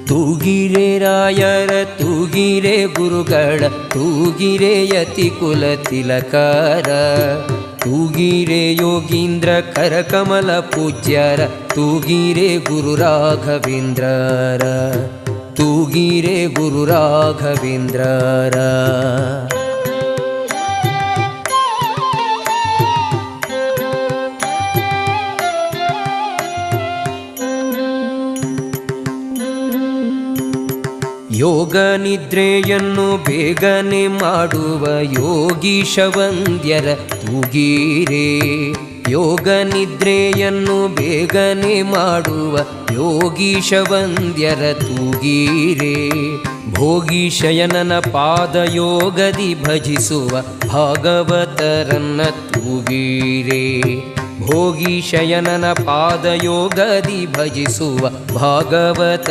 ತೂಗಿರೆ ರಾಯರ ತೂಗಿರೆ ಗುರುಗಳ ತೂಗಿರೆ ಯತಿ ಕುಲ ತಿಲಕಾರ ತೂಗಿರೆ ಯೋಗೀಂದ್ರ ಕರಕಮಲ ಪೂಜ್ಯರ ತೂಗಿರೆ ಗುರು ರಾಘವೇಂದ್ರರ ತೂಗಿರೆ ಗುರು ರಾಘವೇಂದ್ರರ ಯೋಗ ನಿದ್ರೆಯನ್ನು ಬೇಗನೆ ಮಾಡುವ ಯೋಗೀಶ ವಂದ್ಯರ ತೂಗಿರೆ ಯೋಗ ನಿದ್ರೆಯನ್ನು ಬೇಗನೆ ಮಾಡುವ ಯೋಗೀಶ ವಂದ್ಯರ ತೂಗಿರೆ ಭೋಗೀಶಯನನ ಪಾದಯೋಗದಿ ಭಜಿಸುವ ಭಾಗವತರನ್ನ ತೂಗಿರೆ ಭೋಗೀಶಯನನ ಪಾದಯೋಗದಿ ಭಜಿಸುವ ಭಾಗವತ